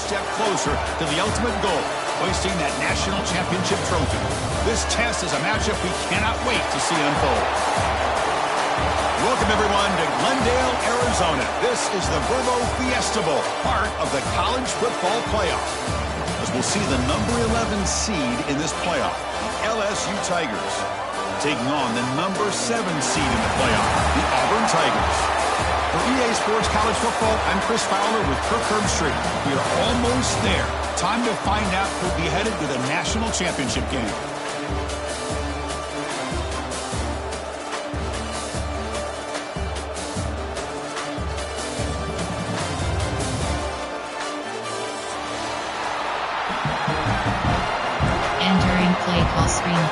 step closer to the ultimate goal, hoisting that national championship trophy. This test is a matchup we cannot wait to see unfold. Welcome, everyone, to Glendale, Arizona. This is the Vrbo Fiesta Bowl, part of the college football playoff. As we'll see the number 11 seed in this playoff, the LSU Tigers, taking on the number 7 seed in the playoff, the Auburn Tigers. For EA Sports College Football, I'm Chris Fowler with Kirk Herbstreit. We are almost there. Time to find out who'll be headed to the national championship game. Entering play call screen.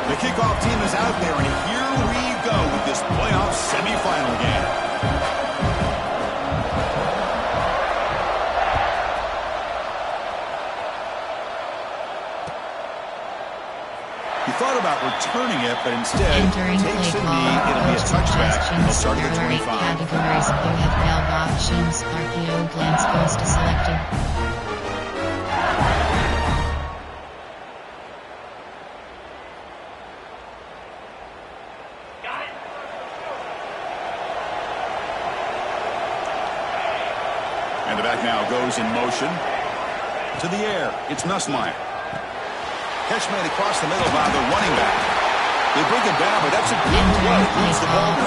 The kickoff team is out there, and here we go with this playoff semifinal game. He thought about returning it, but instead takes a knee. It'll be a touchback. He'll start at the 25. Categories. You have valve options. RPO glance goes to selected. And the back now goes in motion. To the air. It's Nussmeier. Catch made across the middle by the running back. They bring it down, but that's a good play. Moves the ball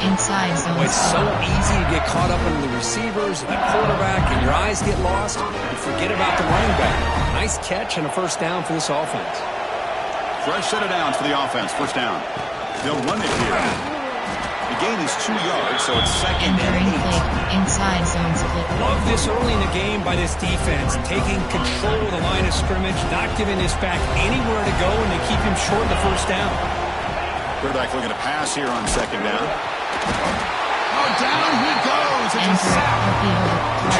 inside zone. It's so easy to get caught up in the receivers and the quarterback, and your eyes get lost. You forget about the running back. Nice catch and a first down for this offense. Fresh set of downs for the offense. First down. They'll run it here. The gain is 2 yards, so it's second and 8. Inside zone split. Love this early in the game by this defense, taking control of the line of scrimmage, not giving this back anywhere to go, and they keep him short of the first down. Quarterback looking to pass here on second down. Oh, down he goes. It's a sack.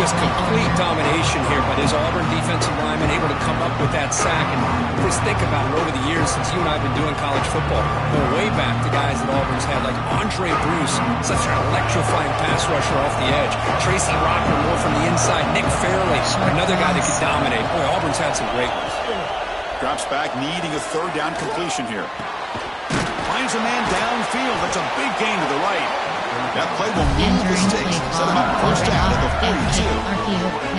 Just complete domination here by this Auburn defensive lineman, able to come up with that sack. And just think about it over the years since you and I have been doing college football. Going way back to guys that Auburn's had, like Andre Bruce, such an electrifying pass rusher off the edge. Tracy Rocker, more from the inside. Nick Fairley, another guy that could dominate. Boy, Auburn's had some great ones. Drops back, needing a third down completion here. Finds a man downfield. That's a big gain to the right. That play will move the sticks. Set him up first down at the 42.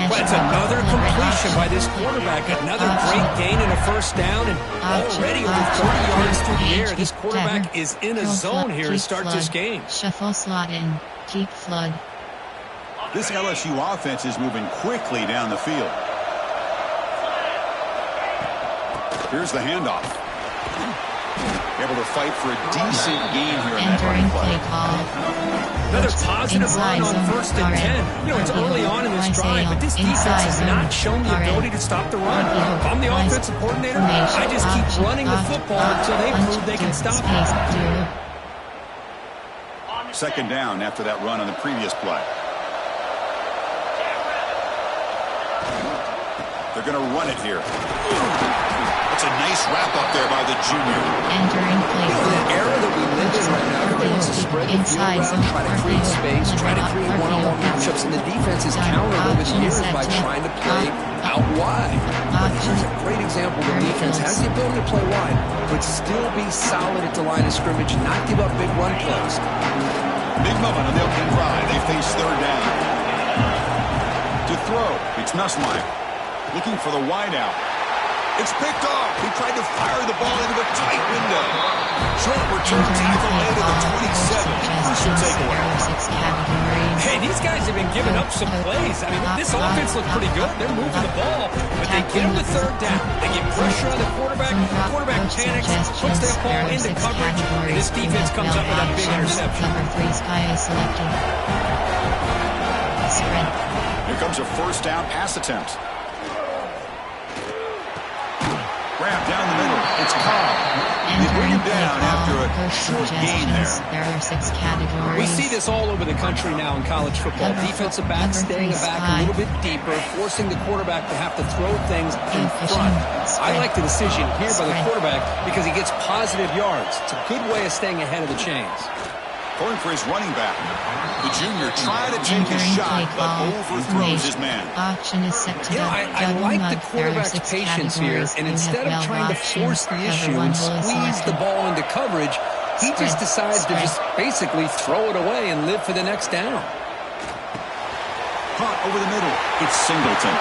But it's another completion by this quarterback. Another great gain and a first down. And already over 30 yards through the air. This quarterback is in a zone here to start this game. Shuffle slot in. Keep flood. This LSU offense is moving quickly down the field. Here's the handoff. Able to fight for a decent gain here in that running play. Another positive run on first and 10. You know, it's early on in this drive, but this defense has not shown the ability to stop the run. If I'm the offensive coordinator, I just keep running the football until they prove they can stop it. Second down after that run on the previous play. They're going to run it here. That's a nice wrap up there by the junior. Entering play. In an era that we live in right now, everybody wants to spread the field around, try to create space, try to create one-on-one matchups, and the defense is countered over the years by trying to play out wide. But here's a great example. The defense has the ability to play wide, but still be solid at the line of scrimmage, not give up big run plays. Big moment on the opening drive. They face third down. To throw, it's Nussmeier. Looking for the wide out. It's picked off. He tried to fire the ball into a tight window. Short return tackle made at the 27. Crucial takeaway. Hey, these guys have been giving up some plays. I mean, this offense looked pretty good. They're moving the ball, but they get him to third down. They get pressure on the quarterback. The quarterback panics, puts that ball into coverage, and this defense comes up with a big interception. Here comes a first down pass attempt. Grab down the middle. It's Cobb. They bring him down after a short gain there. There are 6 categories. We see this all over the country now in college football. Defensive backs staying back a little bit deeper, forcing the quarterback to have to throw things in front. I like the decision here by the quarterback because he gets positive yards. It's a good way of staying ahead of the chains. Going for his running back. The junior trying to take a shot, but overthrows his man. Auction is set to I like the quarterback's patience here, and instead of trying to force the issue and squeeze the ball into coverage, he just decides to just basically throw it away and live for the next down. Caught over the middle. It's Singleton.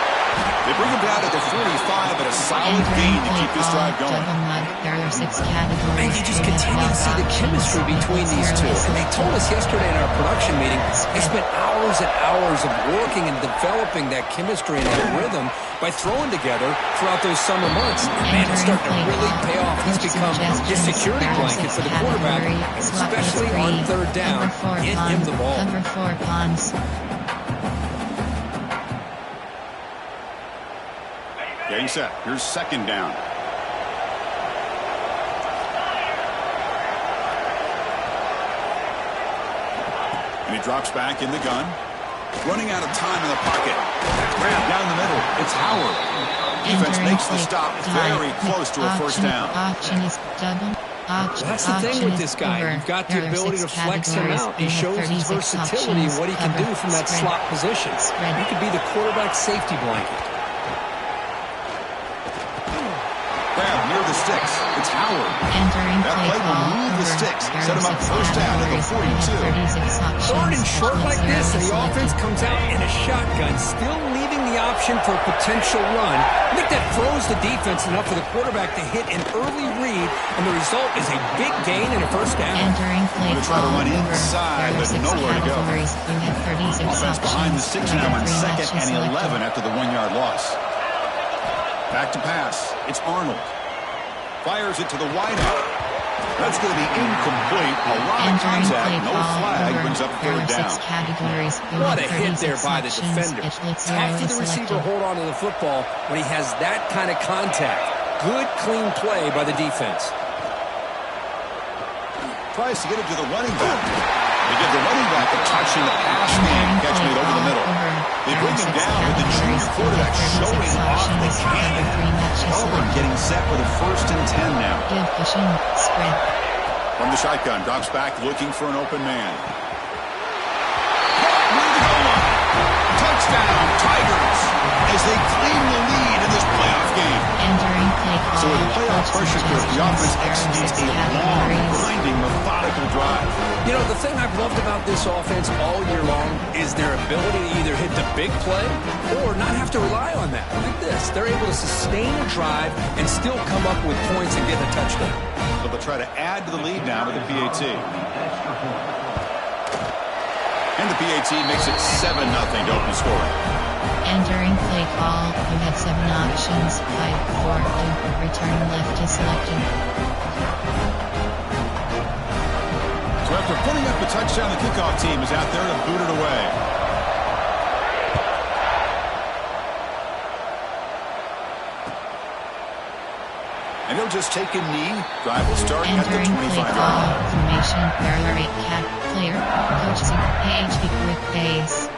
They bring him down to the 45 at a solid gain to keep this drive going. And you just continue to see the chemistry between these two. And they told us yesterday in our production meeting, they spent hours and hours of working and developing that chemistry and that rhythm by throwing together throughout those summer months. And man, it's starting to really pay off. He's become his security blanket for the quarterback, especially on third down. Get him the ball. Number 4 Pons. Getting set. Here's second down. And he drops back in the gun. Running out of time in the pocket. Grab down the middle. It's Howard. Defense makes the stop very close to a first down. Auction is double. That's the thing with this guy. You've got the ability to flex him out. He shows his versatility and what he can do from that slot position. He could be the quarterback safety blanket. Grab near the sticks. It's Howard. Entering That play will move the sticks. Set him up first down at the 42. Third and short like this, and the offense comes out in a shotgun, still leaving the option for a potential run. I think that throws the defense enough for the quarterback to hit an early read, and the result is a big gain and a first down. Entering play Try to run inside, but nowhere to go. Offense behind the 6 now on second and 11 after the 1-yard loss. Back to pass. It's Arnold. Fires it to the wideout. That's going to be incomplete. A lot of contact. No flag. Brings up third down. What a hit there by the defender. Tough for the receiver to hold on to the football when he has that kind of contact. Good, clean play by the defense. Tries to get it to the running back. They give the running back a touch in the pass game. Catch made over the middle. They bring him down with the junior quarterback showing off the can. Auburn getting set with a 1st and 10 now. From the shotgun, drops back looking for an open man. Touchdown, Tigers, as they claim the lead in this playoff game. So with playoff pressure here, the offense executes a long, grinding, methodical drive. You know, the thing I've loved about this offense all year long is their ability to either hit the big play or not have to rely on that. Like this, they're able to sustain a drive and still come up with points and get a touchdown. So they'll try to add to the lead now with the PAT. And the PAT makes it 7-0 to open scoring. Entering play call, you have 7 options. 5, 4, 2, return left is selected. So after putting up the touchdown, the kickoff team is out there to boot it away. And he'll just take a knee. Drive will start at the 25-yard line. Formation, barrier 8 cat, clear, coaching, PHP quick base.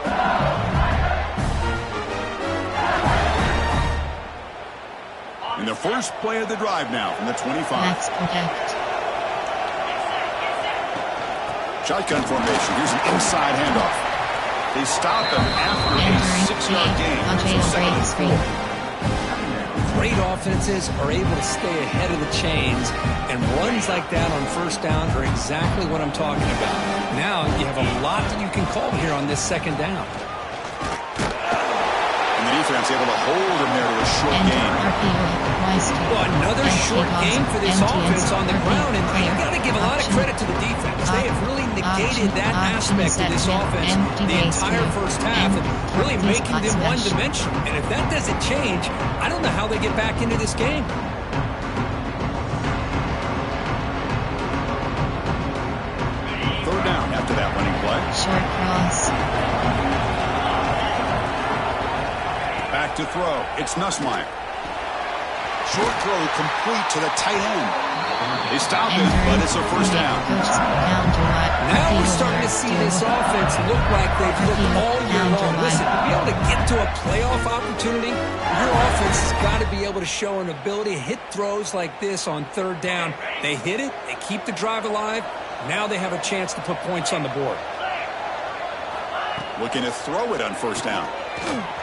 In the first play of the drive now from the 25. Max protect. Shotgun formation. Here's an inside handoff. They stop him after a 6-yard gain. So 2nd and 4. Great offenses are able to stay ahead of the chains, and runs like that on first down are exactly what I'm talking about. Now you have a lot that you can call here on this 2nd down. And the defense able to hold him there to a short gain. Well, another short gain for this offense on the ground, and you've got to give a lot of credit to the defense. They have really negated that aspect of this offense the entire first half, and really making them one-dimensional. And if that doesn't change, I don't know how they get back into this game. Third down after that running play. Short cross. Back to throw. It's Nussmeier. Short throw complete to the tight end. They stop it, but it's a first down. Now we're starting to see this offense look like they've looked all year long. Listen, to be able to get to a playoff opportunity, your offense has got to be able to show an ability to hit throws like this on third down. They hit it, they keep the drive alive, Now they have a chance to put points on the board. Looking to throw it on first down.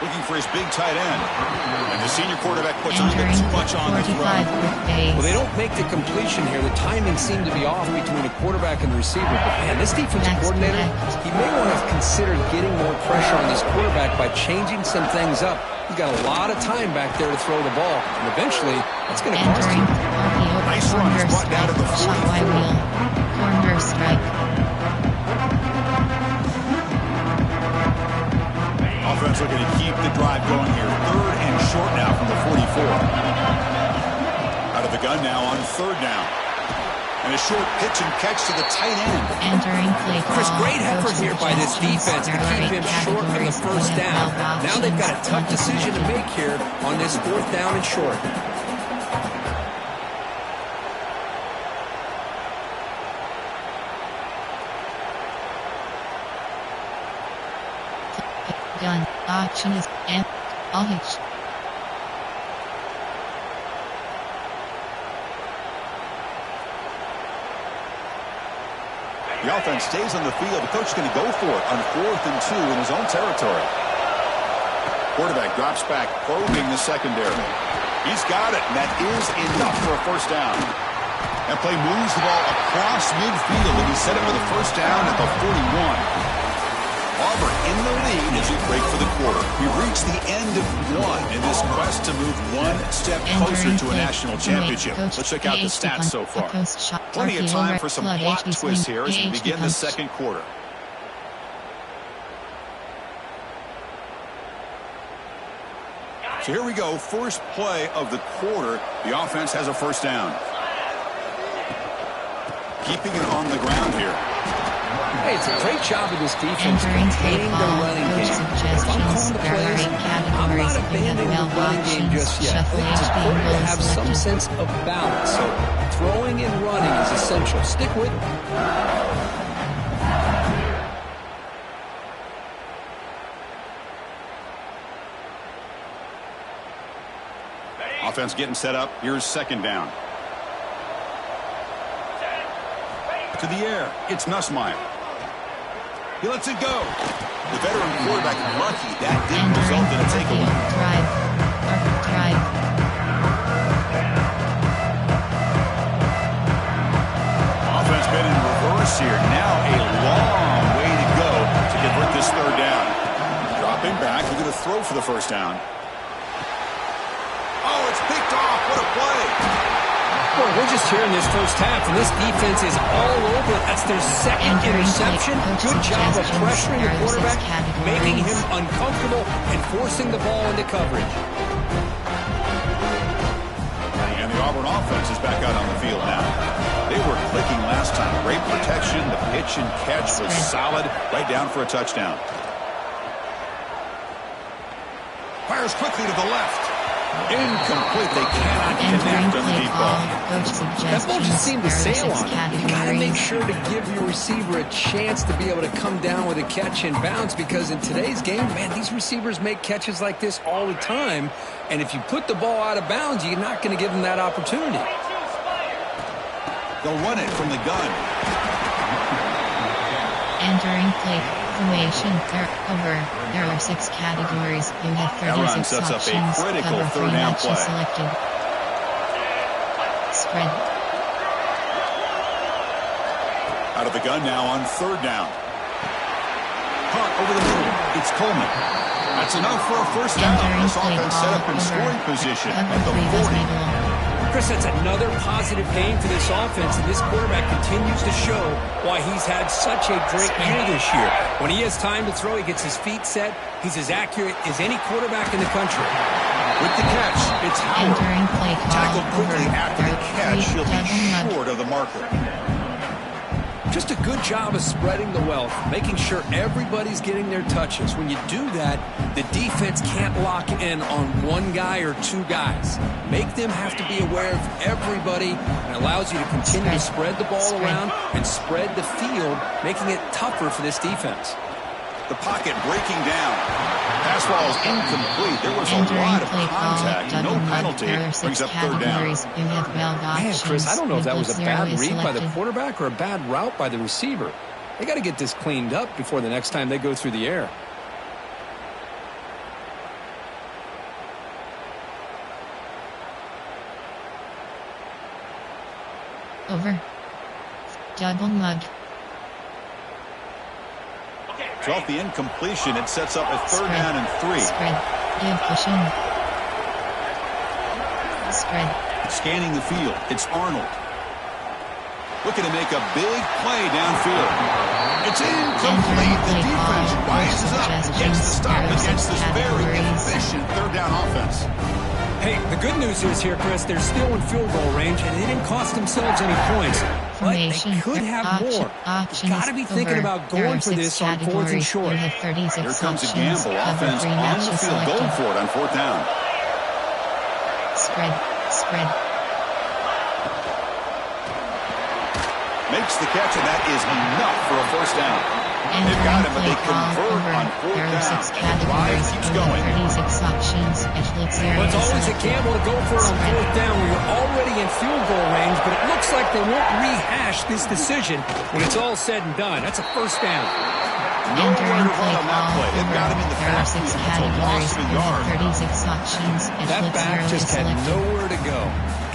Looking for his big tight end. And the senior quarterback puts a little bit too much on the throw. Well, they don't make the completion here. The timing seemed to be off between the quarterback and the receiver. But, man, this defensive coordinator, he may want to consider getting more pressure on this quarterback by changing some things up. He's got a lot of time back there to throw the ball. And eventually, that's going to cost him. Nice run. He's brought down to the 44. Corner strike. Offense looking to keep the drive going here. 3rd and short now from the 44. Out of the gun now on 3rd down. And a short pitch and catch to the tight end. Entering play call. Chris, great effort here by this defense to keep him short of the first down. Now they've got a tough decision to make here on this 4th down and short. Gun option is M-O-H. The offense stays on the field. The coach is going to go for it on 4th and 2 in his own territory. Quarterback drops back, probing the secondary. He's got it, and that is enough for a first down. That play moves the ball across midfield, and he set it for the first down at the 41. Auburn in the lead as we break for the quarter. We reach the end of one in this quest to move one step closer to a national championship. Let's check out the stats so far. Plenty of time for some plot twists here as we begin the second quarter. So here we go. First play of the quarter. The offense has a first down. Keeping it on the ground here. Hey, it's a great job of this defense containing the running game. If I'm calling the plays, I'm not abandoning the running game just yet. I think it's important to have some sense of balance. So throwing and running is essential. Stick with it. Offense getting set up. Here's 2nd down. To the air. It's Nussmeier. He lets it go. The veteran quarterback lucky that didn't result in a takeaway. Drive. Offense been in reverse here. Now a long way to go to convert this 3rd down. Dropping back. Looking to throw for the first down. Oh, it's picked off. What a play. Boy, we're just here in this first half, and this defense is all over. That's their 2nd interception. Good job of pressuring the quarterback, making him uncomfortable, and forcing the ball into coverage. And the Auburn offense is back out on the field now. They were clicking last time. Great protection. The pitch and catch was solid. Right down for a touchdown. Fires quickly to the left. Incomplete. They cannot connect on the deep ball. That ball just seemed to sail on him. You got to make sure to give your receiver a chance to be able to come down with a catch and bounce, because in today's game, man, these receivers make catches like this all the time. And if you put the ball out of bounds, you're not going to give them that opportunity. They'll run it from the gun. Entering play formation. There are 6 categories. You have 36 sets up a options. critical Cover 3 third down matches play. selected. Spread. Out of the gun now on 3rd down. Caught over the middle. It's Coleman. That's enough for a first down. This offense set up in scoring position at the 40. Chris, that's another positive game for this offense, and this quarterback continues to show why he's had such a great year this year. When he has time to throw, he gets his feet set. He's as accurate as any quarterback in the country. With the catch, it's Howard. Entering play call. Tackled quickly after the catch. He'll be short of the marker. Just a good job of spreading the wealth, making sure everybody's getting their touches. When you do that, the defense can't lock in on one guy or 2 guys. Make them have to be aware of everybody, and allows you to continue to spread the ball around and spread the field, making it tougher for this defense. The pocket breaking down. Pass ball is incomplete. There was a Entering lot of play contact. call, No double penalty. mud, Brings 6 up third down. categories. You have 12 Man, options. Chris, I don't know if that was a Zero bad is read by the selected. quarterback or a bad route by the receiver. They got to get this cleaned up before the next time they go through the air. Over. Double mud. So off the incompletion, it sets up a third down and 3. Spread. Give pushing. Spread. Scanning the field, it's Arnold. Looking to make a big play downfield. It's incomplete. The defense rises up, gets the stop against this very efficient third down offense. Hey, the good news is here, Chris, they're still in field goal range, and they didn't cost themselves any points. But they could have more. You've got to be thinking about going for this on 4th and short. Here comes a gamble. Offense on the field, going for it on 4th down. Spread. Spread. Makes the catch, and that is enough for a first down. They've got him, but they convert on 4th down. The drive keeps going. 36 options. Well, it's always a gamble to go for it on 4th down when you're already in field goal range, but it looks like they won't rehash this decision when it's all said and done. That's a first down. Nowhere to run on that play. They've got him in the backfield. It's a loss of a yard. 36 options. That back just had nowhere to go.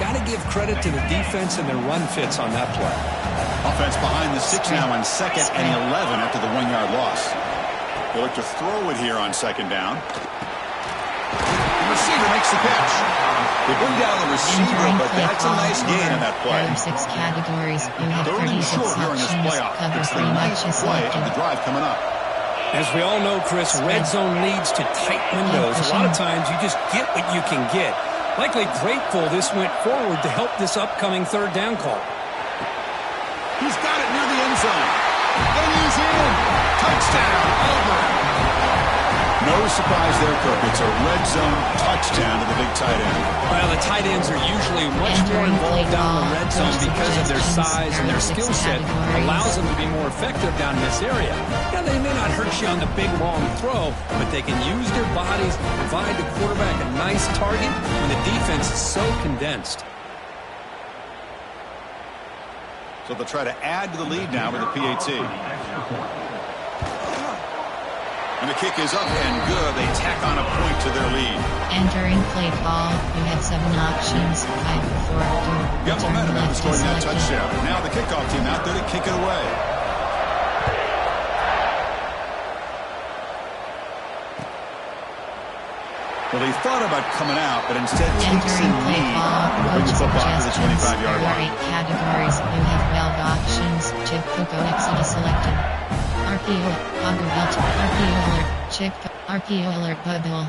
Got to give credit to the defense and their run fits on that play. Offense behind the 6 now on 2nd and 11 after the 1-yard loss. They look to throw it here on 2nd down. The receiver makes the catch. They bring down the receiver, but that's a nice gain on that play. 6 categories. You have 3rd and 36 short during this options. playoff. Cover It's the 3 ninth matches play of the selected. drive coming up. As we all know, Chris, red zone leads to tight windows. A lot of times you just get what you can get. Likely grateful this went forward to help this upcoming 3rd down call. He's got it near the end zone. And he's in. Touchdown, Auburn. No surprise there, Cook. It's a red zone touchdown to the big tight end. Well, the tight ends are usually much more involved down in the red zone because of their size and their skill set. Allows them to be more effective down in this area. Now, they may not hurt you on the big, long throw, but they can use their bodies to provide the quarterback a nice target when the defense is so condensed. So they'll try to add to the lead now with the PAT. And the kick is up and good. They tack on a point to their lead. Entering play call. You have 7 options. 5, 4, 2. Got momentum after scoring that touchdown. Now the kickoff team out there to kick it away. Well, they thought about coming out, but instead takes the lead. Brings the football to the 25-yard line. 8 categories. You have 12 options. Chip Coco Exodus selected. RPO, Auger Belt, RPO alert, Chip, RPO alert, Bubble.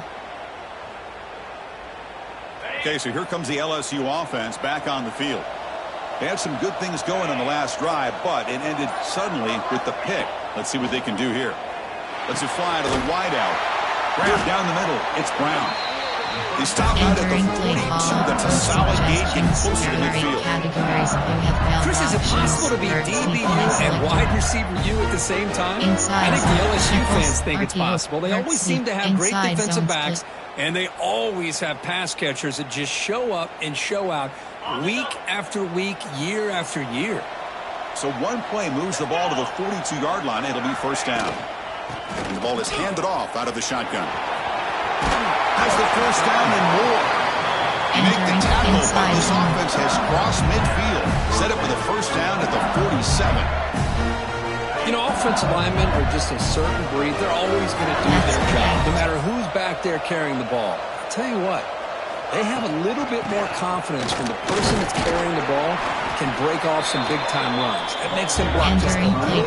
Okay, so here comes the LSU offense back on the field. They had some good things going on the last drive, but it ended suddenly with the pick. Let's see what they can do here. Let's it fly to the wideout. Brown down the middle. It's Brown. He stopped out at the 42. That's a solid gain getting closer to midfield. Chris, is it possible to be DBU and wide receiver U at the same time? I think the LSU fans think it's possible. They always seem to have great defensive backs, and they always have pass catchers that just show up and show out week after week, year after year. So one play moves the ball to the 42-yard line. It'll be first down. And the ball is handed off out of the shotgun. Has the first down and more. They make the tackle, but this offense has crossed midfield. Set up with a first down at the 47. You know, offensive linemen are just a certain breed. They're always going to do their job, no matter who's back there carrying the ball. I'll tell you what, they have a little bit more confidence when the person that's carrying the ball can break off some big-time runs. It makes them block just a little bit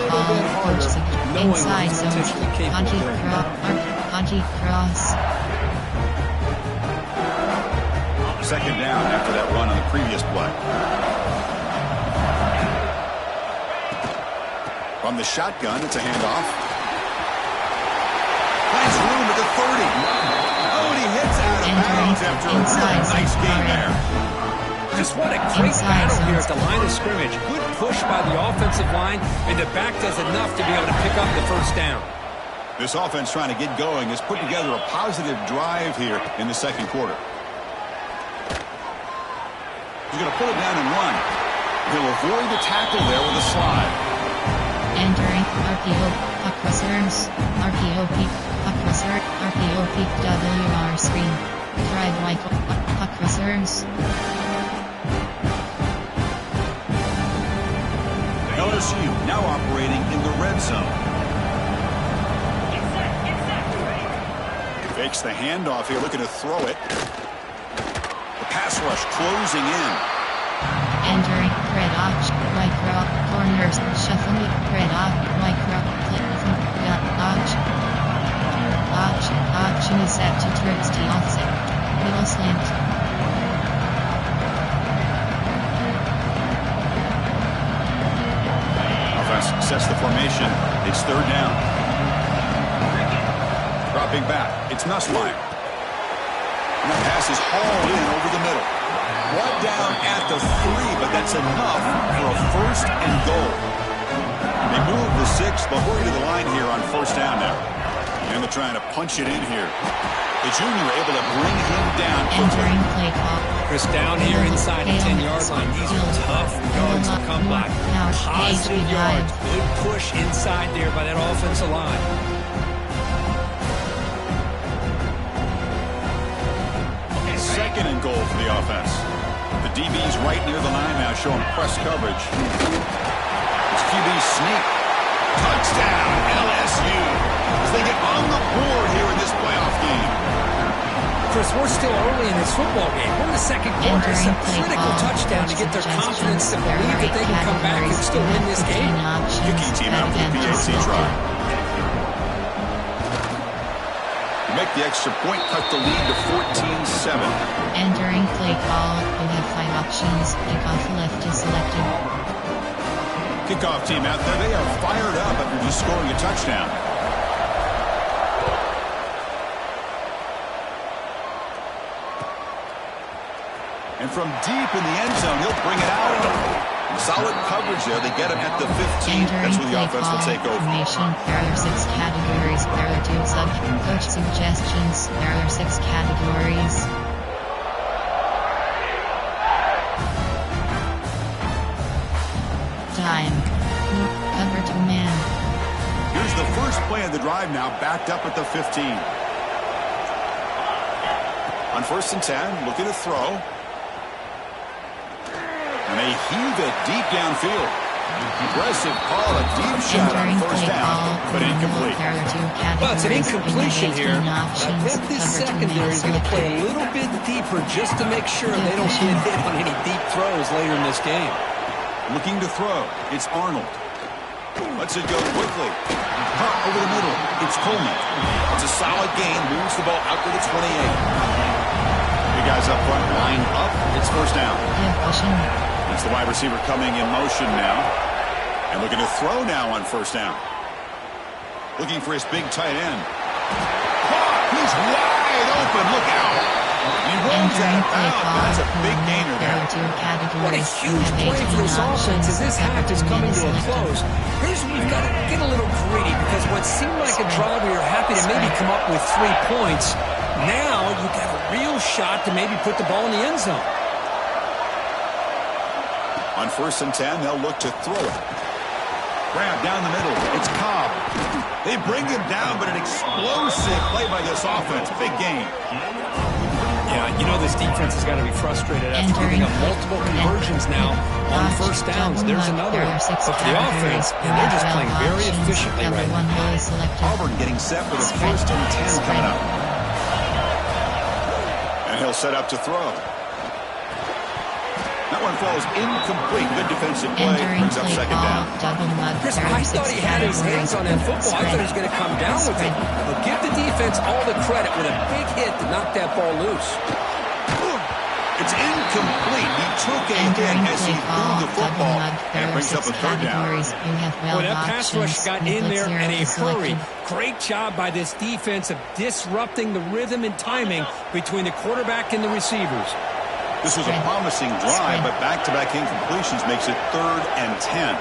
harder, knowing what he's potentially capable of doing. Cross. Second down after that run on the previous play. From the shotgun, it's a handoff. Nice room at the 30. Oh, and he hits out of bounds after a really nice game there. Just what a great battle here at the line of scrimmage. Good push by the offensive line, and the back does enough to be able to pick up the first down. This offense trying to get going has put together a positive drive here in the second quarter. He's going to put it down and run. He'll avoid the tackle there with a slide. Entering RPO, puck reserves, RPO peak, puck reserve, RPO peak WR screen. Drive right, puck reserves. LSU now operating in the red zone. Fakes the handoff here, looking to throw it. The pass rush closing in. Entering red off, micro, corners, shuffling, red off, micro, click, option is set to trips to offset. Middle slant. Offense sets the formation. It's third down. Dropping back. It's Nussmeier. And the pass is hauled in over the middle. Brought down at the 3, but that's enough for a first and goal. They move the 6, but hurry to the line here on first down now. And they're trying to punch it in here. The junior able to bring him down. Entering play call. Chris, down here inside the 10-yard line. These are tough yards to come by. Positive yards. Good push inside there by that offensive line. Second and goal for the offense. The DB's right near the line now, showing press coverage. It's QB sneak. Touchdown, LSU. As they get on the board here in this playoff game. Chris, we're still early in this football game. We're in the second quarter. It's a critical touchdown to get their confidence to believe that they can come back and still win this game. Yuki team out for the PAC try. Make the extra point, cut the lead to 14-7. Entering play call, you have 5 options. Kickoff left is selected. Kickoff team out there, they are fired up after just scoring a touchdown. And from deep in the end zone, he'll bring it out. Solid coverage there. They get him at the 15. That's where the offense will take over. Formation, there are 6 categories. There are 2 sub-coach suggestions. There are 6 categories. Time. Cover 2 man. Here's the first play of the drive now, backed up at the 15. On first and 10, looking to throw. And they heave it deep downfield. Aggressive call, a deep shot on first down, but incomplete. Well, it's an incompletion here. I bet this secondary is going to play a little bit deeper just to make sure they don't get hit on any deep throws later in this game. Looking to throw. It's Arnold. Lets it go quickly. Cut over the middle. It's Coleman. It's a solid gain. Moves the ball out to the 28. The guys up front line up. It's first down. It's the wide receiver coming in motion now. And looking to throw now on first down. Looking for his big tight end. He's wide open. Look out. He runs out of bounds. That's a big gainer there. What a huge play for this offense as this half is coming to a close. Here's where we've got to get a little greedy because what seemed like a drive we were happy to maybe come up with 3 points, now you've got a real shot to maybe put the ball in the end zone. On first and 10, they'll look to throw it. Grab down the middle. It's Cobb. They bring him down, but an explosive play by this offense. Big game. Yeah, you know this defense has got to be frustrated after giving up multiple conversions now on first downs. There's another one. But for the offense, and they're just playing very efficiently right now. Auburn getting set for the first and 10 coming up. And he'll set up to throw. That one falls incomplete. Good defensive play. Brings up second down. Chris, I thought he had his hands on that football. I thought he was going to come down with it. But give the defense all the credit with a big hit to knock that ball loose. It's incomplete. He took a hit as he threw the football. And it brings up a third down. Boy, that pass rush got in there in a hurry. Great job by this defense of disrupting the rhythm and timing between the quarterback and the receivers. This was a promising drive, but back-to-back incompletions makes it 3rd and 10.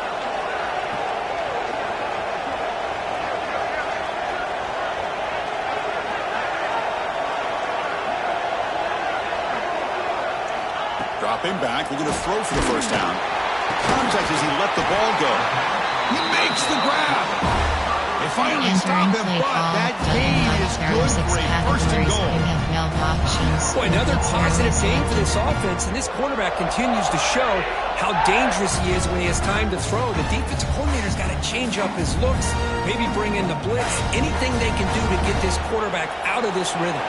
Dropping back, looking to throw for the first down. Contact as he let the ball go. He makes the grab. They finally stop him, but that gain is good for a first and goal. Boy, another positive game for this offense, and this quarterback continues to show how dangerous he is when he has time to throw. The defensive coordinator's got to change up his looks, maybe bring in the blitz, anything they can do to get this quarterback out of this rhythm.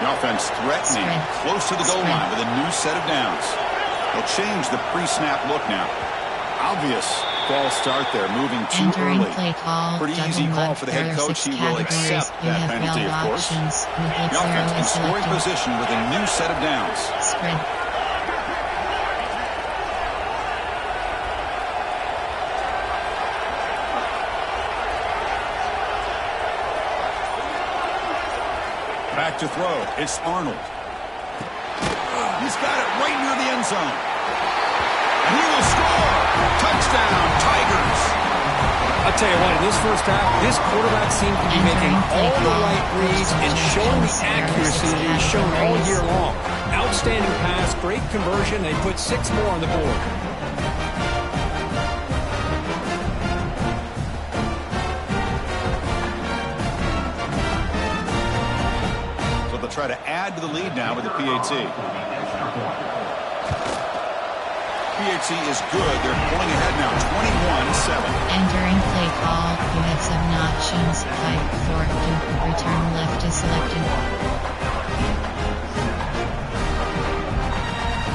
The offense threatening, close to the goal line with a new set of downs. They'll change the pre-snap look now. Obvious false start there, moving too early. Pretty easy call for the head coach. He will accept that penalty, of course. The offense in scoring position with a new set of downs. Spread. Back to throw. It's Arnold. He's got it right near the end zone. And he will score. Touchdown, Tigers. I'll tell you what, in this first half, this quarterback seemed to be making all the right reads and showing the accuracy that he's shown all year long. Outstanding pass, great conversion. They put 6 more on the board. So they'll try to add to the lead now with the PAT. PAT is good. They're pulling ahead now, 21-7. Entering play call. You have 7 options. 5, 4, 2. Return left is selected.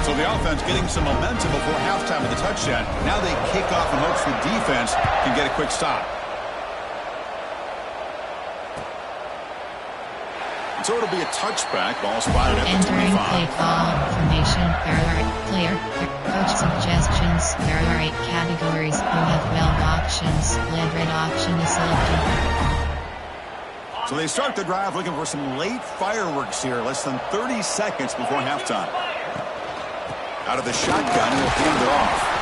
So the offense getting some momentum before halftime with the touchdown. Now they kick off in hopes the defense can get a quick stop. So it'll be a touchback. Ball spotted at the 25. Entering play call. Formation. Player. Coach suggestions. There are 8 categories. You have 12 options. Lead red option is selected. So they start the drive looking for some late fireworks here. Less than 30 seconds before halftime. Out of the shotgun, he'll hand it off.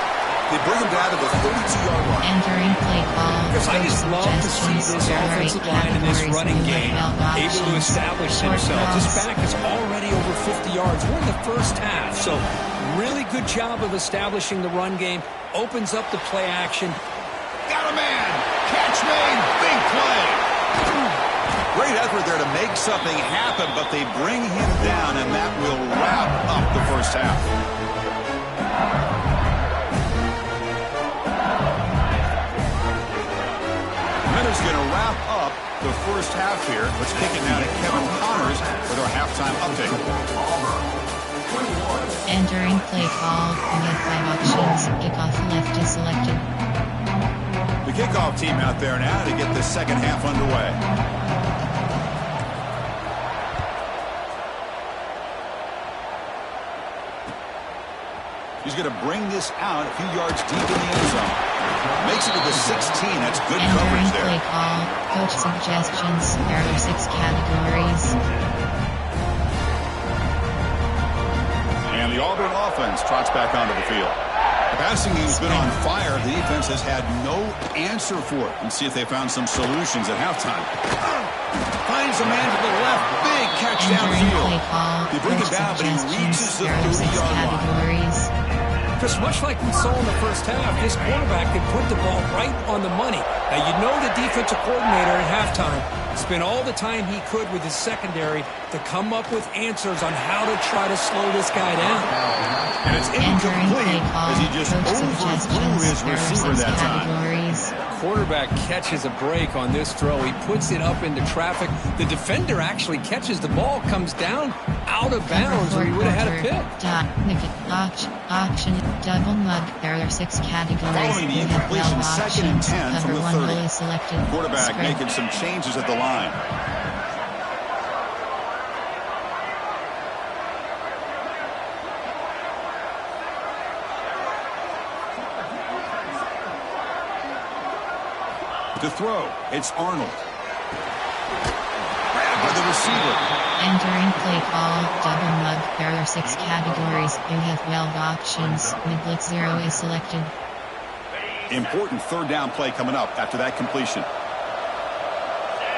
They bring him down to the 32-yard line. Entering play call. Because I just love to see this offensive line in this running game able to establish themselves. This back is already over 50 yards. We're in the first half, so really good job of establishing the run game. Opens up the play action. Got a man. Catch made. Big play. Great effort there to make something happen, but they bring him down, and that will wrap up the first half. Is going to wrap up the first half here. Let's kick it now to Kevin Connors with our halftime update. Entering play call. You have 5 options. Kickoff left is selected. The kickoff team out there now to get the second half underway. He's going to bring this out a few yards deep in the end zone. Makes it to the 16. That's good coverage there. Entering play call. Coach suggestions. There are 6 categories. And the Auburn offense trots back onto the field. The passing game's been on fire. The defense has had no answer for it. Let's see if they found some solutions at halftime. Finds a man to the left. Big catch downfield. They bring it down, but he reaches the 30-yard line. Because much like we saw in the first half, this quarterback can put the ball right on the money. Now, you know the defensive coordinator at halftime spent all the time he could with his secondary to come up with answers on how to try to slow this guy down. And it's incomplete as he just overthrew his receiver that time. Quarterback catches a break on this throw. He puts it up into traffic. The defender actually catches the ball, comes down out of bounds, or he would have had a pick. Auction, double mug. There are 6 categories. Following the incompletion, 2nd and 10 from the 30. Selected. Quarterback making some changes at the line. To throw, it's Arnold. Grabbed by the receiver. Entering play call, double mug. There are 6 categories. You have 12 options. Mid blitz 0 is selected. Important 3rd down play coming up after that completion.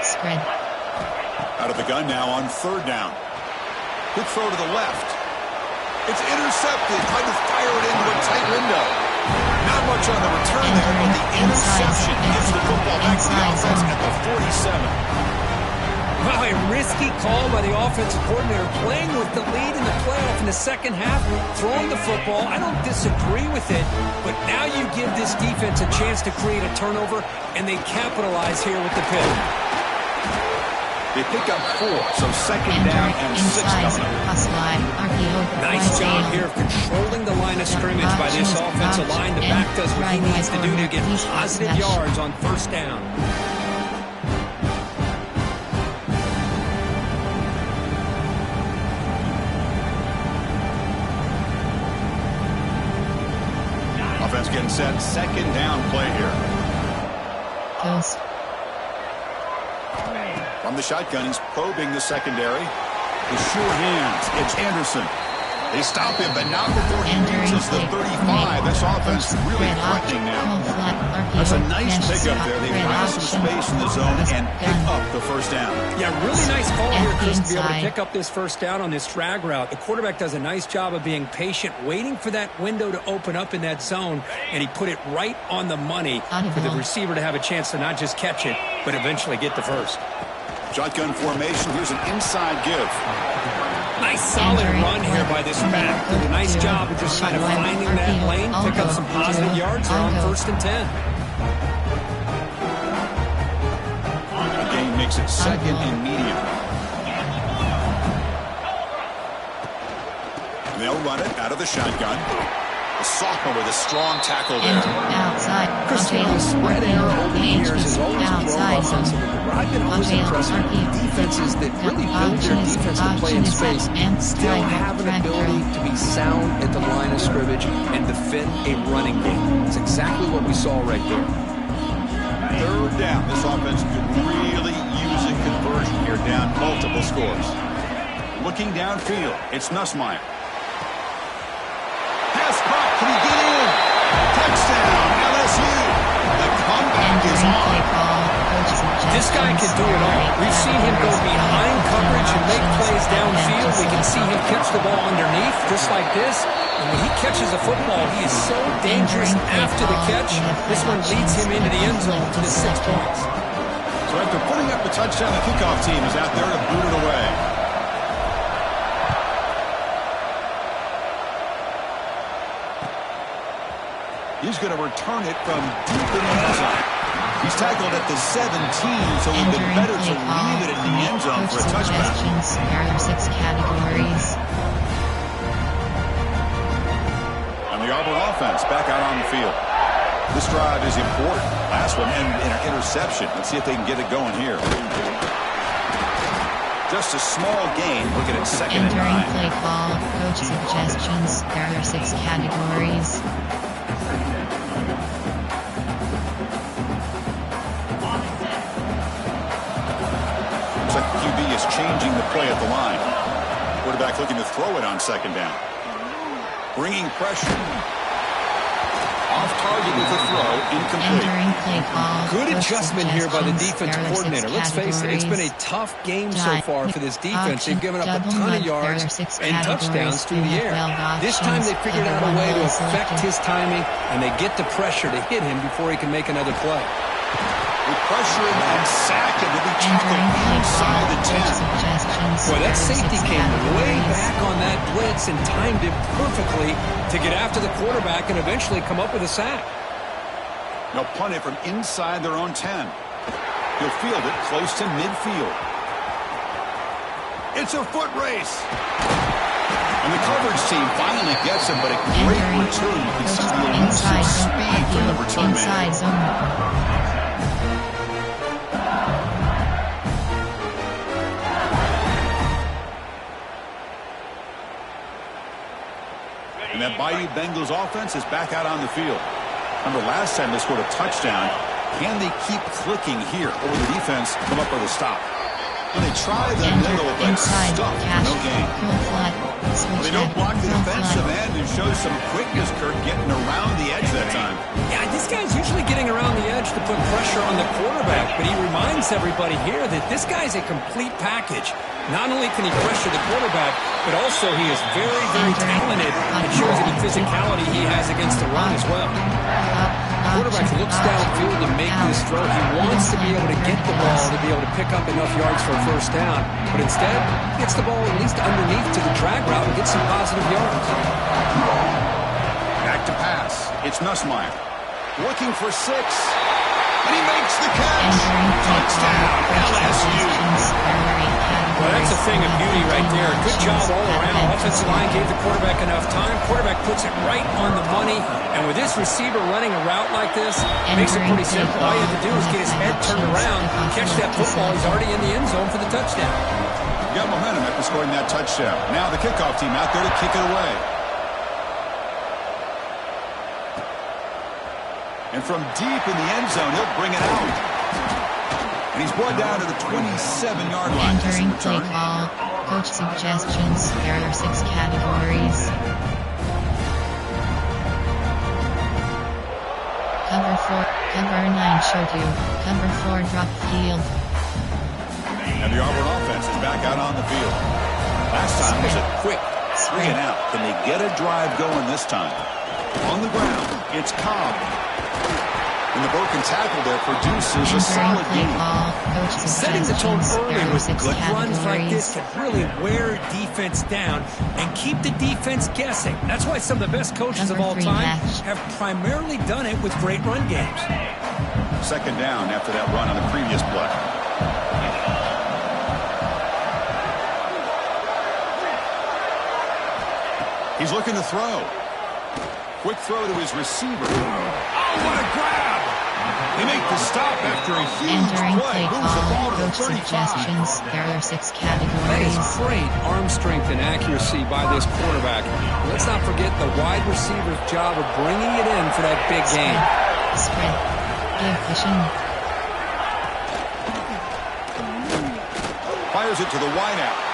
Spread. Out of the gun now on 3rd down. Quick throw to the left. It's intercepted. Trying to fire it into a tight window. Not much on the return there, but the interception gives the football back to the offense at the 47. Wow, a risky call by the offensive coordinator, playing with the lead in the playoff in the second half, throwing the football. I don't disagree with it, but now you give this defense a chance to create a turnover, and they capitalize here with the pick. They pick up 4, so second down and 6 coming up. Nice job here of controlling the line of scrimmage by this offensive line. The back does what he needs to do to get positive yards on first down. Offense getting set. Second down play here. Ghost. From the shotgun, he's probing the secondary. With sure hands, it's Anderson. They stop him, but not before he reaches the 35. This offense really threatening now. That's a nice pickup there. They find some space in the zone and pick up the first down. Yeah, really nice call here, Chris, to be able to pick up this first down on this drag route. The quarterback does a nice job of being patient, waiting for that window to open up in that zone, and he put it right on the money for the receiver to have a chance to not just catch it, but eventually get the first. Shotgun formation. Here's an inside give. Nice solid run here by this back. Did a nice job of just kind of finding that lane, pick up some positive yards there on 1st and 10. The game makes it second and medium. And they'll run it out of the shotgun. The sophomore with a strong tackle there. Outside. Chris, the spread error over the years has always grown offensively. But I've been always impressed with defenses that really build their defense to play in space, still have an ability to be sound at the line of scrimmage and defend a running game. It's exactly what we saw right there. Third down. This offense could really use a conversion here, down multiple scores. Looking downfield, it's Nussmeier. Pass caught. Can he get in? Touchdown, LSU. The comeback is on. This guy can do it all. We've seen him go behind coverage and make plays downfield. We can see him catch the ball underneath, just like this. And when he catches a football, he is so dangerous after the catch. This one leads him into the end zone to the 6 points. So after putting up the touchdown, the kickoff team is out there to boot it away. He's going to return it from deep in the end zone. He's tackled at the 17, so it would have been better to leave it in the end zone for a touchback. There are 6 categories. And the Auburn offense back out on the field. This drive is important. Last one ended in an interception. Let's see if they can get it going here. Just a small gain. Looking at second and 9. Entering play call, coach suggestions. There are 6 categories. QB is changing the play at the line. Quarterback looking to throw it on second down. Bringing pressure. Off target with a throw, incomplete. Good adjustment here by the defense coordinator. Let's face it, it's been a tough game so far for this defense. They've given up a ton of yards and touchdowns through the air. This time they figured out a way to affect his timing, and they get the pressure to hit him before he can make another play. With pressure and sack, and to be tackled inside the 10. Boy, that safety came way back on that blitz and timed it perfectly to get after the quarterback and eventually come up with a sack. They'll punt it from inside their own 10. He'll field it close to midfield. It's a foot race. And the coverage team finally gets him, but a great return. You can see the elusive speed from the return man. And that Bayou Bengals offense is back out on the field. Remember last time they scored a touchdown. Can they keep clicking here? Or will the defense come up with a stop? When they try the middle, but stuck, no gain. Well, they don't block the defensive end and show some quickness, Kurt, getting around the edge that time. Yeah, this guy's usually getting around the edge to put pressure on the quarterback, but he reminds everybody here that this guy's a complete package. Not only can he pressure the quarterback, but also he is very, very talented and shows you the physicality he has against the run as well. The quarterback looks downfield to make this throw. He wants to be able to get the ball to be able to pick up enough yards for a first down, but instead he gets the ball at least underneath to the drag route and gets some positive yards. Back to pass. It's Nussmeier. Looking for 6. And he makes the catch. Touchdown, LSU. Well, that's a thing of beauty right there. Good job all around. Offensive line gave the quarterback enough time. Quarterback puts it right on the money. And with this receiver running a route like this, it makes it pretty simple. All you have to do is get his head turned around, catch that football. He's already in the end zone for the touchdown. Got momentum after scoring that touchdown. Now the kickoff team out there to kick it away. And from deep in the end zone, he'll bring it out. And he's brought down to the 27-yard line. Entering play call, coach suggestions. There are 6 categories. Cover 4, cover 9 show 2, cover 4 drop field. And the Auburn offense is back out on the field. Last time was a quick 3 and out. Can they get a drive going this time? On the ground, it's Cobb. And the broken tackle there produces a solid game. Setting the tone early with good runs like this can really wear defense down and keep the defense guessing. That's why some of the best coaches of all time have primarily done it with great run games. Second down after that run on the previous play. He's looking to throw. Quick throw to his receiver. Oh, what a grab! They make the stop after a huge play. Moves the ball to the 35. Suggestions. There are 6 categories. That is great arm strength and accuracy by this quarterback. Let's not forget the wide receiver's job of bringing it in for that big game. Spread. Give vision. Fires it to the wideout.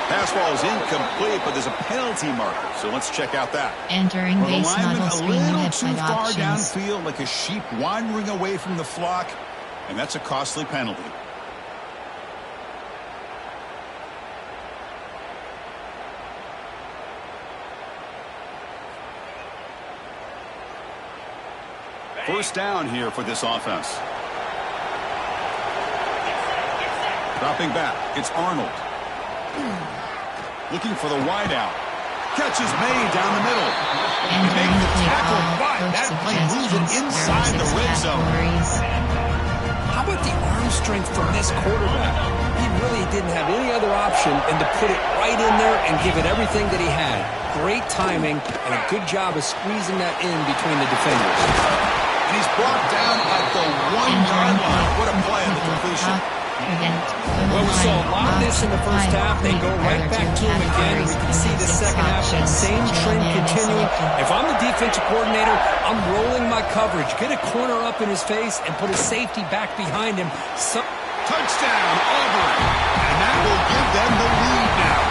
Pass ball is incomplete, but there's a penalty marker, so let's check out that. Entering base model screen, you have too 5 far options. downfield, like a sheep wandering away from the flock, and that's a costly penalty. First down here for this offense. Dropping back, it's Arnold. Looking for the wideout. Catch is made down the middle. And Make the tackle, ball, but that play moves it suggestions. inside the red zone. How about the arm strength from this quarterback? He really didn't have any other option than to put it right in there and give it everything that he had. Great timing and a good job of squeezing that in between the defenders. And he's brought down at the 1-yard line. What a play on the completion. Well, we saw a lot of this in the first half. They go right back to him again. We can see the second half, that same trend continuing. If I'm the defensive coordinator, I'm rolling my coverage. Get a corner up in his face and put a safety back behind him. Touchdown, Auburn. And that will give them the lead now.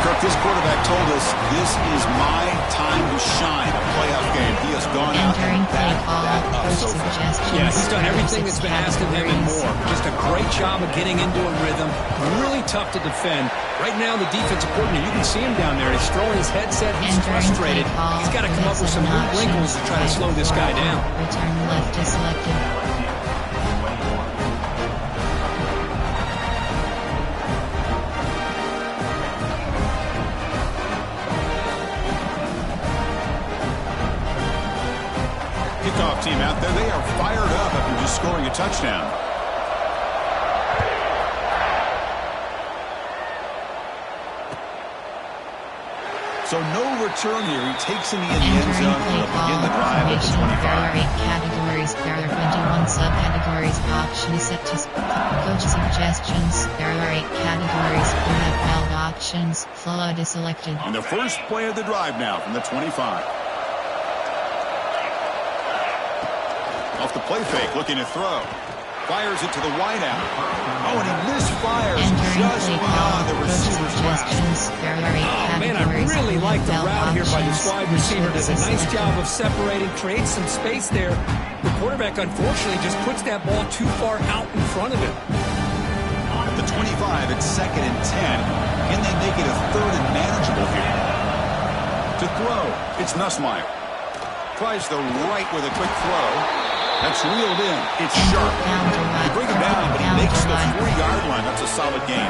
Kirk, this quarterback told us this is my time to shine, a playoff game. He has gone out and backed that up so far. Yeah, he's done everything that's been asked of him and more. Just a great job of getting into a rhythm. Really tough to defend. Right now, the defensive coordinator, you can see him down there. He's throwing his headset. He's frustrated. He's got to come up with some new wrinkles to try to slow this guy down. Return left is selected. Kickoff team out there, they are fired up after just scoring a touchdown. So no return here. He takes in the end zone to begin the drive at the 25. There are 8 categories. There are 21 subcategories. Options set to coach suggestions. There are 8 categories. You have 12 options. Flood is selected. And the first play of the drive now from the 25. Off the play fake, looking to throw. Fires it to the wideout. Oh, and he misfires just beyond the receiver's grasp. Oh, man, I really like the route here by this wide receiver. Does a nice job of separating, creates some space there. The quarterback, unfortunately, just puts that ball too far out in front of him. At the 25, 5, it's 2nd and 10. Can they make it a 3rd and manageable here? To throw, it's Nussmeier. Tries the right with a quick throw. That's reeled in. It's sharp. They bring him down, but he makes the 3-yard line. That's a solid game.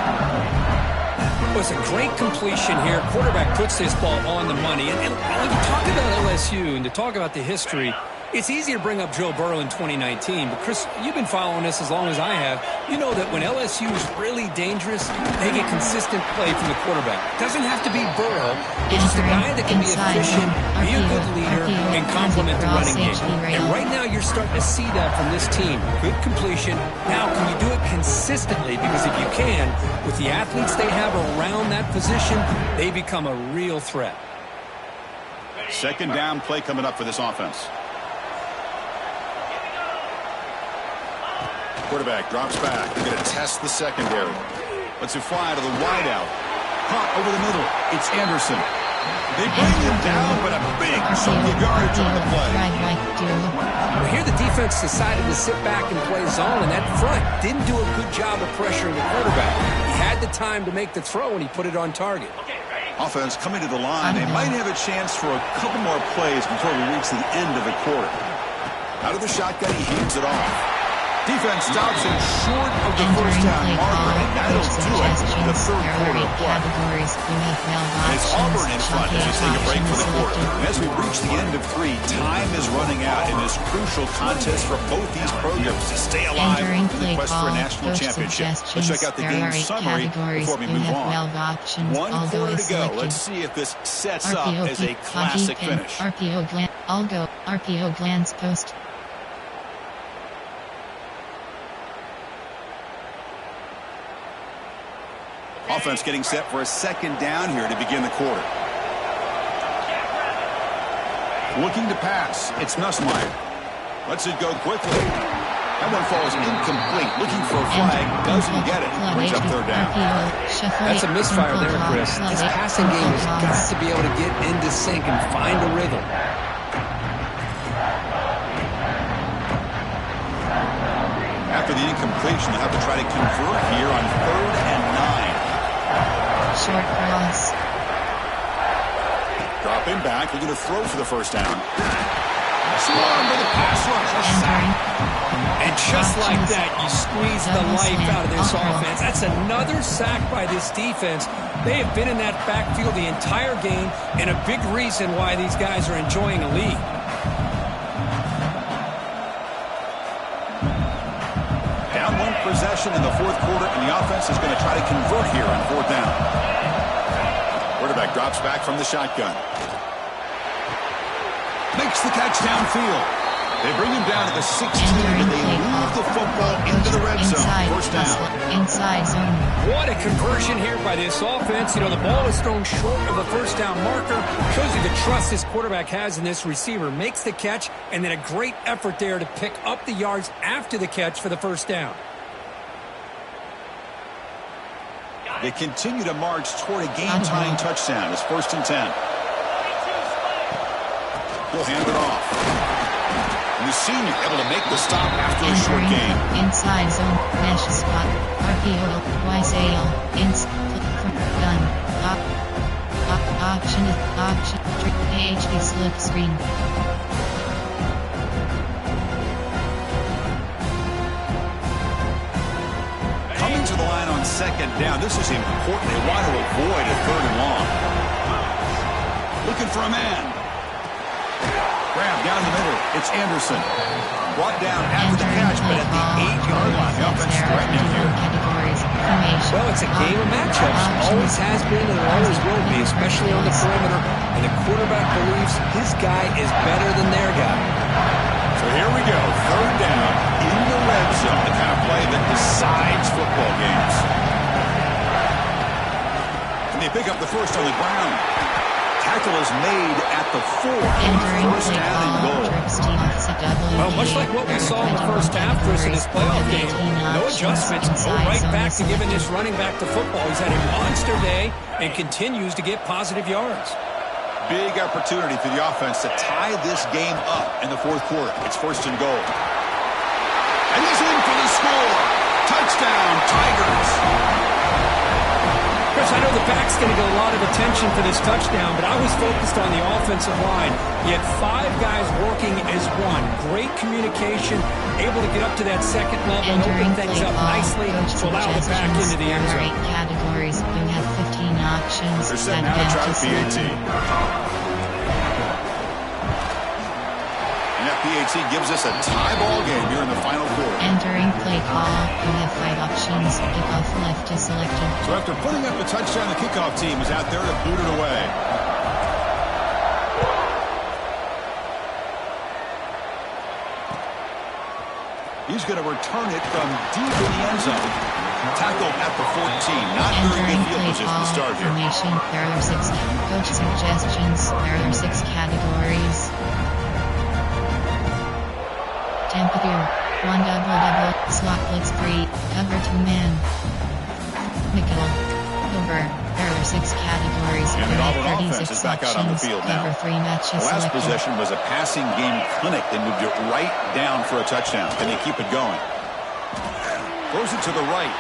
It was a great completion here. Quarterback puts this ball on the money. And when you talk about LSU and to talk about the history, it's easy to bring up Joe Burrow in 2019. But, Chris, you've been following this as long as I have. You know that when LSU is really dangerous, they get consistent play from the quarterback. It doesn't have to be Burrow. It's just a guy that can be efficient, be a good leader, and complement the running game. And right now you're starting to see that from this team. Good completion. Now, can you do it consistently? Because if you can, with the athletes they have around that position, they become a real threat. 2nd down play coming up for this offense. Quarterback drops back. They're going to test the secondary. Lets it fly to the wideout. Caught over the middle. It's Anderson. They bring him down, but a big chunk of yardage on the play. Well, here the defense decided to sit back and play zone, and that front didn't do a good job of pressuring the quarterback. He had the time to make the throw, and he put it on target. Offense coming to the line. They might have a chance for a couple more plays before we reach the end of the quarter. Out of the shotgun, he hands it off. Defense stops him short of the first down marker, and that'll do it in the 3rd quarter of play. It's Auburn in front as we take a break for the quarter. And as we reach the end of 3, time is running out in this crucial contest for both these programs to stay alive in the quest for a national championship. Let's check out the game summary before we move on. 1 quarter to go. Let's see if this sets up as a classic finish. RPO glance post. Offense getting set for a 2nd down here to begin the quarter. Looking to pass. It's Nussmeier. Lets it go quickly. That one falls incomplete. Looking for a flag. Doesn't get it. Brings up 3rd down. That's a misfire there, Chris. This passing game has got to be able to get into sync and find a rhythm. After the incompletion, they'll have to try to convert here on 3rd and 9. Short cross. Dropping back. They're going to throw for the 1st down. Swarm to the pass rush. A sack. And just like that, you squeeze the life out of this offense. That's another sack by this defense. They have been in that backfield the entire game, and a big reason why these guys are enjoying a lead. Down 1 possession in the 4th quarter, and the offense is going to try to convert here on 4th down. Quarterback drops back from the shotgun. Makes the catch downfield. They bring him down to the 16, and they move the football into the red zone. 1st down. Inside zone. What a conversion here by this offense. You know, the ball is thrown short of the 1st down marker. Shows you the trust this quarterback has in this receiver. Makes the catch, and then a great effort there to pick up the yards after the catch for the 1st down. They continue to march toward a game-tying touchdown. It's 1st and 10. We'll hand it off. And the senior able to make the stop after a short game. Inside zone, mesh spot, RPO, YSAL, gun, option, AHD slip screen. Coming to the line on 2nd down. This is important. They want to avoid a 3rd and long. Looking for a man. Grab down the middle. It's Anderson. Brought down after the catch, but at the 8-yard line. The offense threatening here. Well, it's a game of matchups. Always has been and always will be, especially on the perimeter. And the quarterback believes his guy is better than their guy. So here we go. 3rd down in the red zone. The kind of play that decides football games. And they pick up the 1st on the ground. Tackle is made at the 4. 1st down and goal. Well, much like what we saw in the 1st half, Chris, in this playoff game, no adjustments. Go right back to giving this running back to football. He's had a monster day and continues to get positive yards. Big opportunity for the offense to tie this game up in the 4th quarter. It's 1st and goal. And he's in for the score. Touchdown, Tigers. Chris, I know the back's going to get a lot of attention for this touchdown, but I was focused on the offensive line. You had 5 guys working as one. Great communication, able to get up to that second level and open things up nicely to allow the back into the end zone. Categories. You have 15 options. They're set now to try the PAT. And that PAT gives us a tie ball game here in the final quarter. Entering play call. You have 5 options. Kickoff left is selected. So after putting up the touchdown, the kickoff team is out there to boot it away. He's going to return it from deep in the end zone. Tackle at the 14. Not very good field position to start here. Formation. There are 6 coach suggestions. There are 6 categories. Temperature. 1 double. Slot blitz 3. Cover 2 man. Nickel. Over. There are 6 categories. And the Auburn 36 offense is back out on the field now. Cover 3 matches. The last selected. possession was a passing game clinic. They moved it right down for a touchdown. Can they keep it going? Throws it to the right.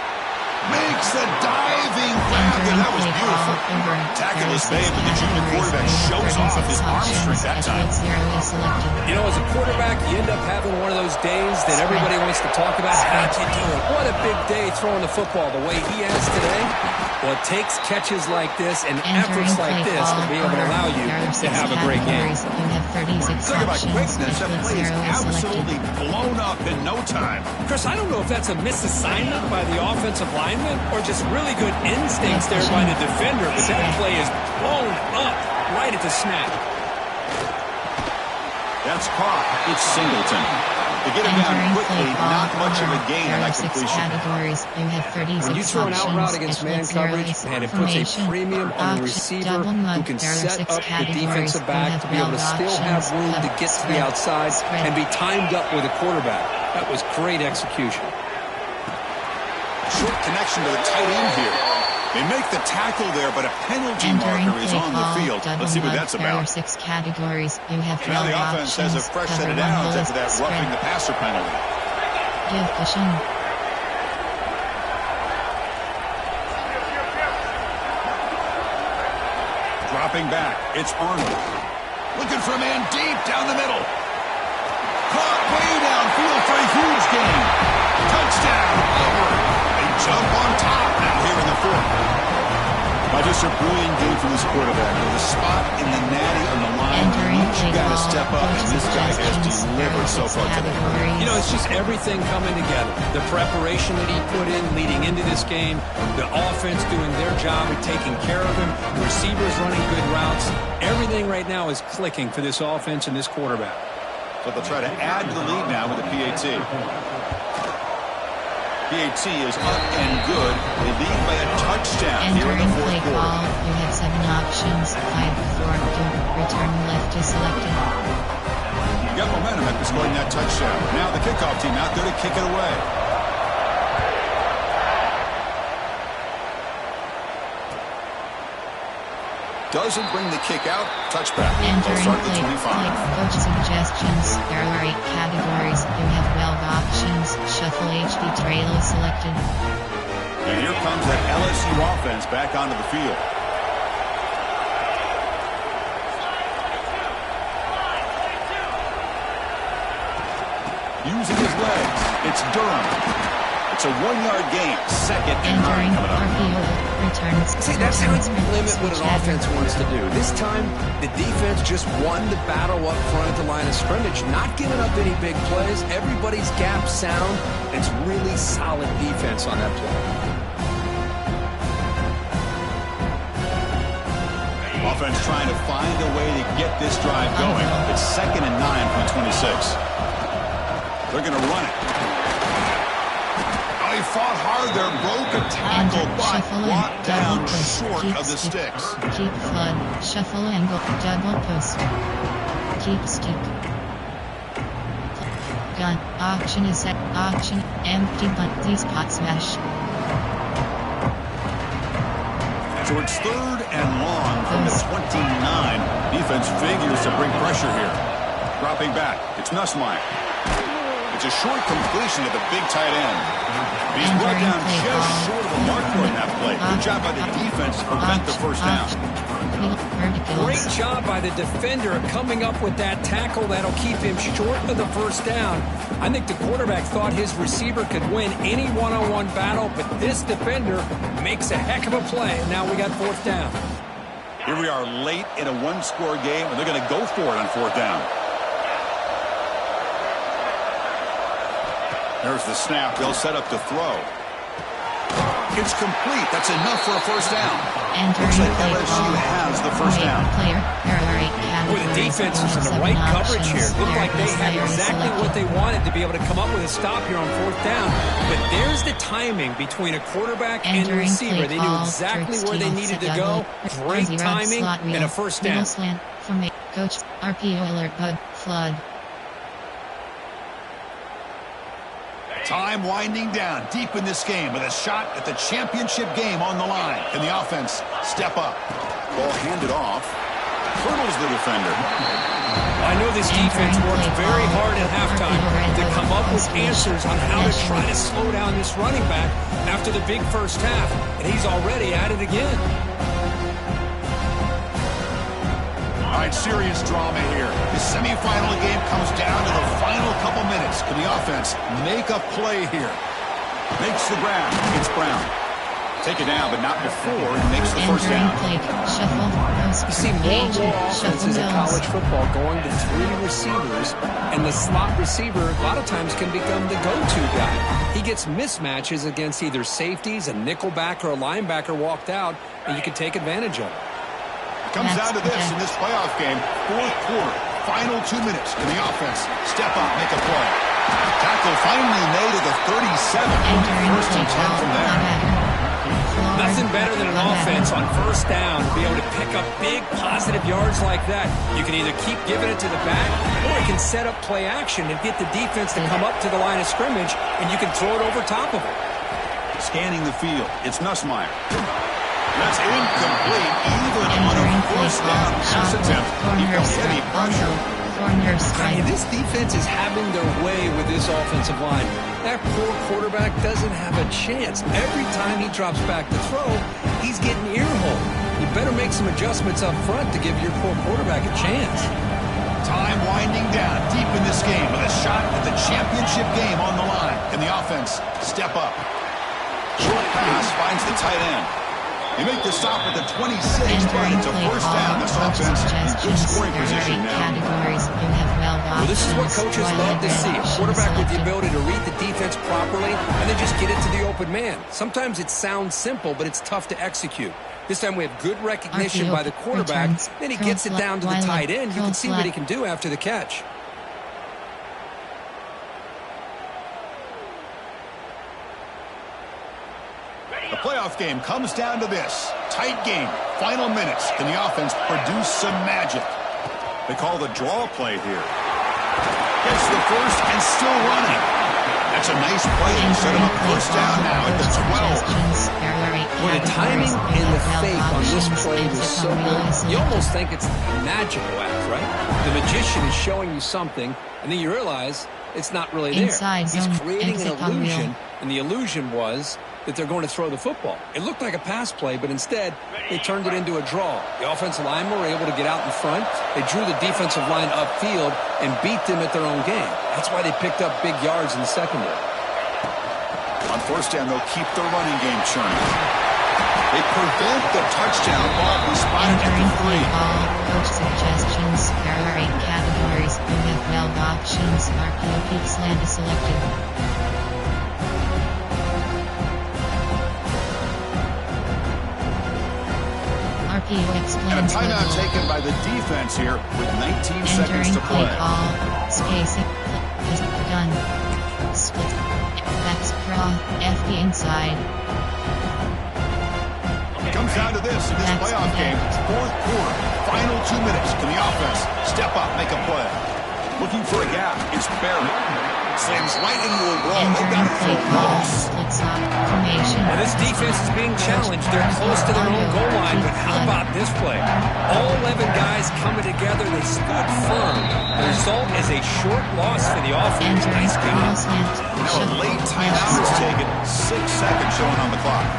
Makes a diving grab there. That was beautiful. Tackle is made, but the junior quarterback shows off his arm strength that time. You know, as a quarterback, you end up having one of those days that everybody wants to talk about. How'd you do it? What a big day throwing the football the way he has today. Well, it takes catches like this and efforts like this to be able to allow you to have a great game. You have 36 Talk about options. quickness. That play is absolutely blown up in no time. Chris, I don't know if that's a misassignment by the offensive lineman or just really good instincts there by the defender, but that play is blown up right at the snap. That's caught. It's Singleton. To get him down quickly, not much of a gain on that completion. Categories. You have 36 when you throw an out route against man coverage, and it puts a premium on the receiver who can set up the defensive back to be able to still have room to get to the outside and be timed up with a quarterback. That was great execution. Short connection to the tight end here. They make the tackle there, but a penalty marker is on the field. Let's see what that's about. There are 6 categories. You have now the offense has a fresh set of downs after that roughing the passer penalty. Give cushion. Dropping back, it's Arnold. Looking for a man deep down the middle. Caught way downfield for a huge gain. Touchdown, Auburn. They jump on top now here in the fourth. Just a brilliant game from this quarterback. With a spot in the natty on the line, he's got to step up, and this guy has delivered so far today. You know, it's just everything coming together. The preparation that he put in leading into this game, the offense doing their job of taking care of him, the receivers running good routes. Everything right now is clicking for this offense and this quarterback. So they'll try to add to the lead now with the PAT. PAT is up and good. They lead by a touchdown here in the fourth quarter. You have 7 options. 5, 4, 2. Return left is selected. You got momentum after scoring that touchdown. Now the kickoff team out there to kick it away. Doesn't bring the kick out. Touchback. They'll start at the 25. Coach suggestions. There are 8 categories. You have 12 options. Shuffle HD trail is selected. And here comes that LSU offense back onto the field. Using his legs. It's Durham. It's a 1-yard gain. Second and 9 coming up. See, that's how you limit what an offense wants to do. This time, the defense just won the battle up front at the line of scrimmage, not giving up any big plays. Everybody's gap sound. It's really solid defense on that play. Offense trying to find a way to get this drive going. It's 2nd and 9 from 26. They're going to run it. He fought hard there, broke a tackle, but brought down short of the sticks. Keep flood, shuffle angle, double post. Keep stick. Gun, auction is set, auction, empty bunt, spot smash. So it's 3rd and long from the 29. Defense figures to bring pressure here. Dropping back, it's Nussmeier. It's a short completion to the big tight end. He's brought down just short of the mark during that play. Good job by the defense to prevent the first down. Great job by the defender coming up with that tackle that'll keep him short of the first down. I think the quarterback thought his receiver could win any one-on-one battle, but this defender makes a heck of a play. Now we got fourth down. Here we are late in a one-score game, and they're going to go for it on fourth down. There's the snap. They'll set up to throw. It's complete. That's enough for a first down. Looks like LSU has the first down. Boy, the defense is in the right coverage here. Looked like they had exactly what they wanted to be able to come up with a stop here on fourth down. But there's the timing between a quarterback and a receiver. They knew exactly where they needed to go. Great timing and a first down. From Coach RPO alert Bud Flood. Time winding down deep in this game with a shot at the championship game on the line. Can the offense step up? Ball handed off. Hurdles the defender. I know this defense worked very hard at halftime to come up with answers on how to try to slow down this running back after the big first half, and he's already at it again. All right, serious drama here. The semifinal game comes down to the final couple minutes. Can the offense make a play here? Makes the grab. It's Brown. Take it down, but not before he makes the first down. You see more and more offenses in college football going to three receivers, and the slot receiver a lot of times can become the go-to guy. He gets mismatches against either safeties, a nickelback, or a linebacker walked out, and you can take advantage of it. Comes down to this in this playoff game. Fourth quarter, final 2 minutes. Can the offense step up, make a play? Tackle finally made at the 37. First and 10 from there. Nothing better than an offense on first down to be able to pick up big positive yards like that. You can either keep giving it to the back, or you can set up play action and get the defense to come up to the line of scrimmage, and you can throw it over top of it. Scanning the field, it's Nussmeier. That's incomplete, even on a first down pass attempt. He felt heavy pressure. This defense is having their way with this offensive line. That poor quarterback doesn't have a chance. Every time he drops back to throw, he's getting earholed. You better make some adjustments up front to give your poor quarterback a chance. Time winding down deep in this game with a shot at the championship game on the line. Can the offense step up? Short pass finds the tight end. They make the stop at the 26, but it's a first down. This offense in good scoring position now. Well, this is what coaches love to see. A quarterback with the ability to read the defense properly and then just get it to the open man. Sometimes it sounds simple, but it's tough to execute. This time we have good recognition by the quarterback. Then he gets it down to the tight end. You can see what he can do after the catch. The playoff game comes down to this. Tight game. Final minutes. Can the offense produce some magic? They call the draw play here. Gets the first and still running. That's a nice play to set him up first down now at the 12. Well, the timing and the fake on this play was so good. You almost think it's a magical act, right? The magician is showing you something, and then you realize it's not really there. He's creating an illusion, and the illusion was that they're going to throw the football. It looked like a pass play, but instead, they turned it into a draw. The offensive linemen were able to get out in front. They drew the defensive line upfield and beat them at their own game. That's why they picked up big yards in the secondary. On first down, they'll keep their running game churning. They prevent the touchdown. Ball be spotted at the 3. Coach suggestions. There are 8 categories. NFL options. RPO peaks land is selected. And a timeout taken by the defense here with 19 seconds to play. Spacing. Gun. Split. That's draw. FB inside. It comes down to this in this playoff game. Fourth quarter. Final 2 minutes. Can the offense step up, make a play? Looking for a gap. It's Barrett. Slams right into a wall. They got it for a loss. Well, this This defense is being challenged. They're close to their own goal line, but how about this play? All 11 guys coming together. They stood firm. The result is a short loss for the offense. Nice job. Now a late timeout is taken. 6 seconds showing on the clock.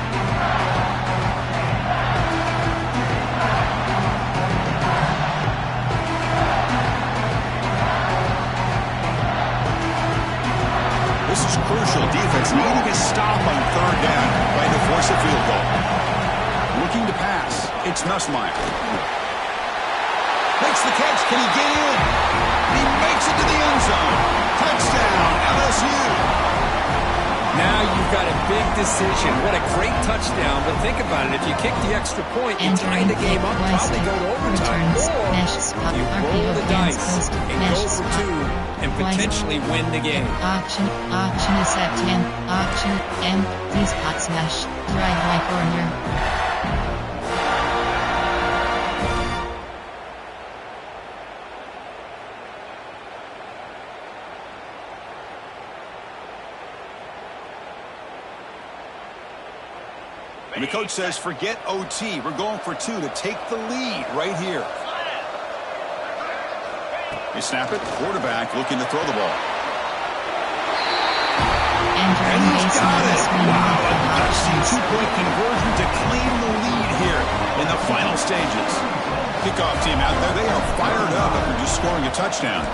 This is crucial. Defense needing a stop on third down, trying to force a field goal. Looking to pass. It's Nussmeier. Makes the catch. Can he get in? He makes it to the end zone. Touchdown, LSU. Now you've got a big decision. What a great touchdown. But think about it. If you kick the extra point, you tie the game up, probably go to overtime. Or you roll the dice and go for two and potentially win the game. Auction is at 10. Auction M. Please hot smash. Right corner. And the coach says, forget OT. We're going for two to take the lead right here. They snap it. Quarterback looking to throw the ball. And he's got it. Wow, a gutsy two-point conversion to claim the lead here in the final stages. Kickoff team out there. They are fired up after just scoring a touchdown.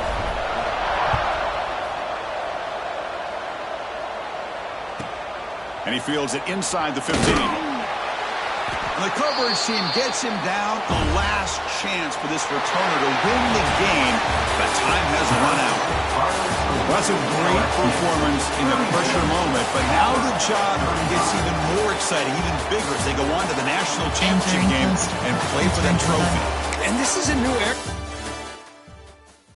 And he fields it inside the 15. And the coverage team gets him down. A last chance for this returner to win the game, but time has run out. Well, that's a great performance in a pressure moment, but now the job gets even more exciting, even bigger as they go on to the national championship game and play for that trophy. And this is a new era.